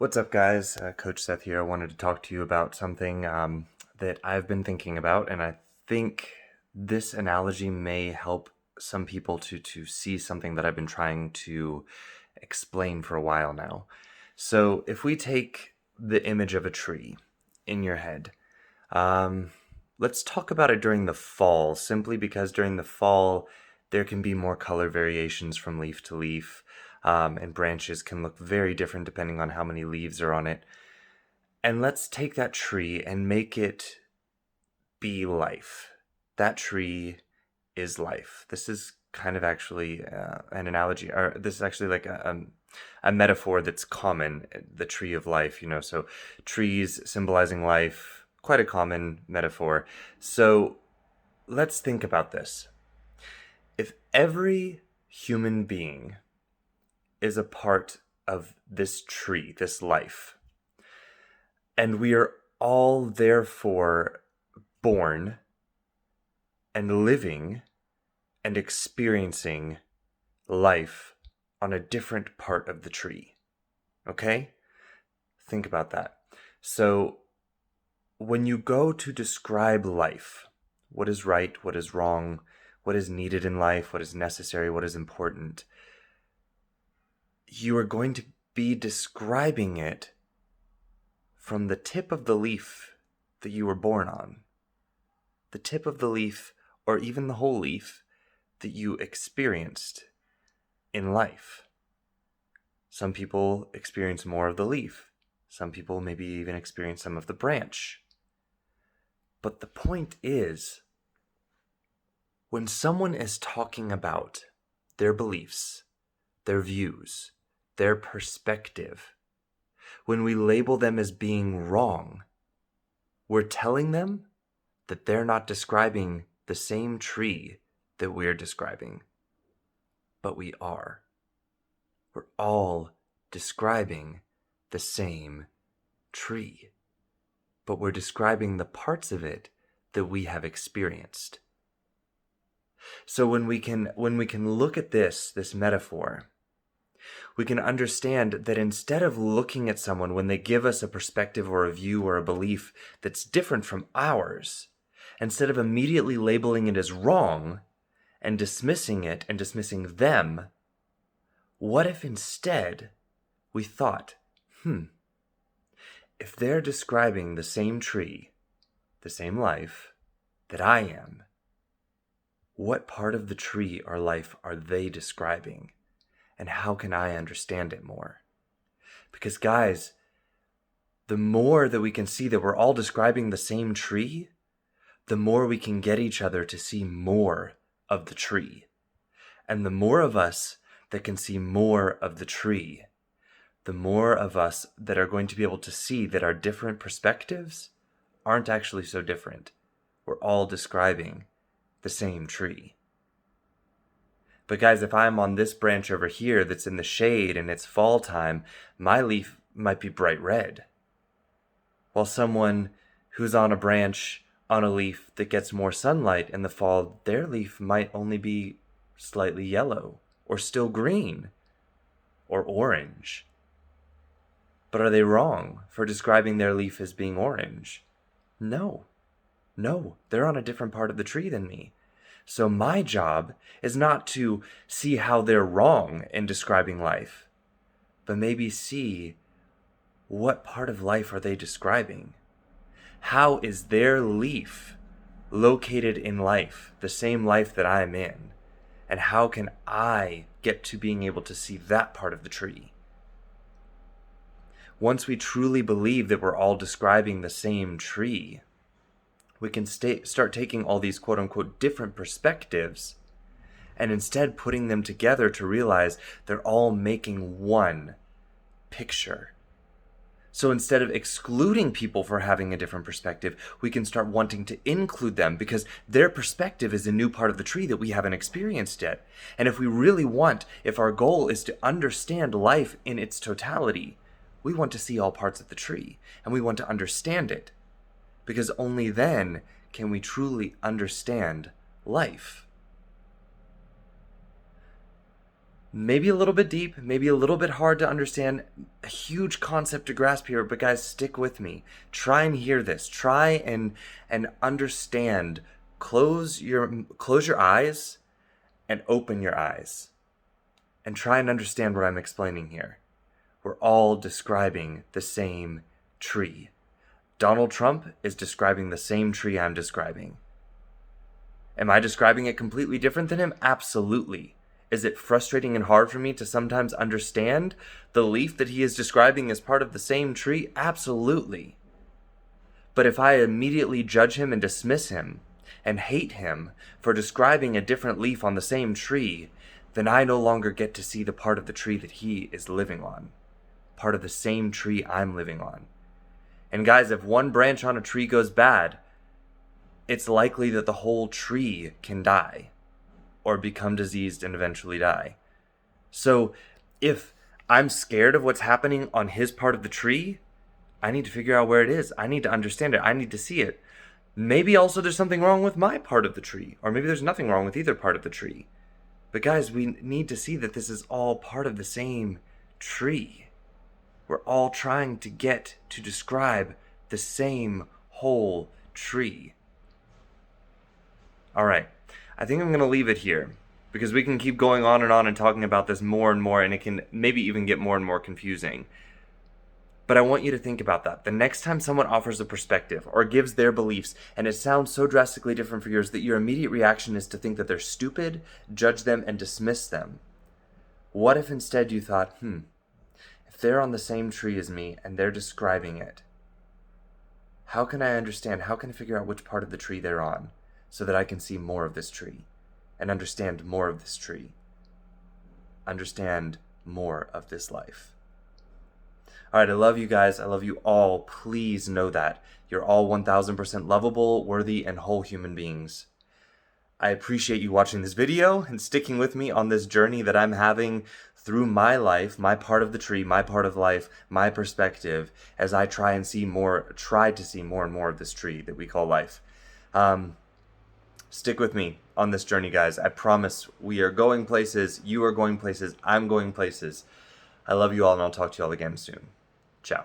What's up, guys? Coach Seth here. I wanted to talk to you about something that I've been thinking about, and I think this analogy may help some people to see something that I've been trying to explain for a while now. So, if we take the image of a tree in your head, um, let's talk about it during the fall, simply because during the fall there can be more color variations from leaf to leaf, and branches can look very different depending on how many leaves are on it. And let's take that tree and make it be life. That tree is life. This is kind of actually an analogy, or this is actually like a metaphor that's common, the tree of life, so trees symbolizing life, quite a common metaphor. So let's think about this. If every human being is a part of this tree, this life, and we are all therefore born and living and experiencing life on a different part of the tree. Okay? Think about that. So, when you go to describe life, what is right, what is wrong, what is needed in life, what is necessary, what is important, you are going to be describing it from the tip of the leaf that you were born on. The tip of the leaf, or even the whole leaf, that you experienced in life. Some people experience more of the leaf. Some people maybe even experience some of the branch. But the point is, when someone is talking about their beliefs, their views, their perspective, when we label them as being wrong, we're telling them that they're not describing the same tree that we're describing. But we are. We're all describing the same tree. But we're describing the parts of it that we have experienced. So when we can look at this metaphor, we can understand that instead of looking at someone when they give us a perspective or a view or a belief that's different from ours, instead of immediately labeling it as wrong and dismissing it and dismissing them, what if instead we thought, if they're describing the same tree, the same life that I am, what part of the tree or life are they describing? And how can I understand it more? Because guys, the more that we can see that we're all describing the same tree, the more we can get each other to see more of the tree. And the more of us that can see more of the tree, the more of us that are going to be able to see that our different perspectives aren't actually so different. We're all describing the same tree. But guys, if I'm on this branch over here that's in the shade and it's fall time, my leaf might be bright red. While someone who's on a branch on a leaf that gets more sunlight in the fall, their leaf might only be slightly yellow or still green or orange. But are they wrong for describing their leaf as being orange? No, they're on a different part of the tree than me. So my job is not to see how they're wrong in describing life, but maybe see what part of life are they describing. How is their leaf located in life, the same life that I'm in? And how can I get to being able to see that part of the tree? Once we truly believe that we're all describing the same tree, we can start taking all these quote-unquote different perspectives and instead putting them together to realize they're all making one picture. So instead of excluding people for having a different perspective, we can start wanting to include them because their perspective is a new part of the tree that we haven't experienced yet. And if our goal is to understand life in its totality, we want to see all parts of the tree and we want to understand it. Because only then can we truly understand life. Maybe a little bit deep, maybe a little bit hard to understand, a huge concept to grasp here, but guys, stick with me. Try and hear this. Try and understand. Close your eyes and open your eyes. And try and understand what I'm explaining here. We're all describing the same tree. Donald Trump is describing the same tree I'm describing. Am I describing it completely different than him? Absolutely. Is it frustrating and hard for me to sometimes understand the leaf that he is describing as part of the same tree? Absolutely. But if I immediately judge him and dismiss him and hate him for describing a different leaf on the same tree, then I no longer get to see the part of the tree that he is living on, part of the same tree I'm living on. And guys, if one branch on a tree goes bad, it's likely that the whole tree can die or become diseased and eventually die. So if I'm scared of what's happening on his part of the tree, I need to figure out where it is. I need to understand it. I need to see it. Maybe also there's something wrong with my part of the tree, or maybe there's nothing wrong with either part of the tree. But guys, we need to see that this is all part of the same tree. We're all trying to get to describe the same whole tree. All right, I think I'm going to leave it here because we can keep going on and talking about this more and more, and it can maybe even get more and more confusing. But I want you to think about that. The next time someone offers a perspective or gives their beliefs and it sounds so drastically different from yours that your immediate reaction is to think that they're stupid, judge them, and dismiss them. What if instead you thought, if they're on the same tree as me and they're describing it, how can I understand, how can I figure out which part of the tree they're on so that I can see more of this tree and understand more of this tree, understand more of this life? All right, I love you guys. I love you all. Please know that. You're all 1000% lovable, worthy, and whole human beings. I appreciate you watching this video and sticking with me on this journey that I'm having through my life, my part of the tree, my part of life, my perspective, as I try to see more and more of this tree that we call life. Stick with me on this journey, guys. I promise we are going places. You are going places. I'm going places. I love you all, and I'll talk to you all again soon. Ciao.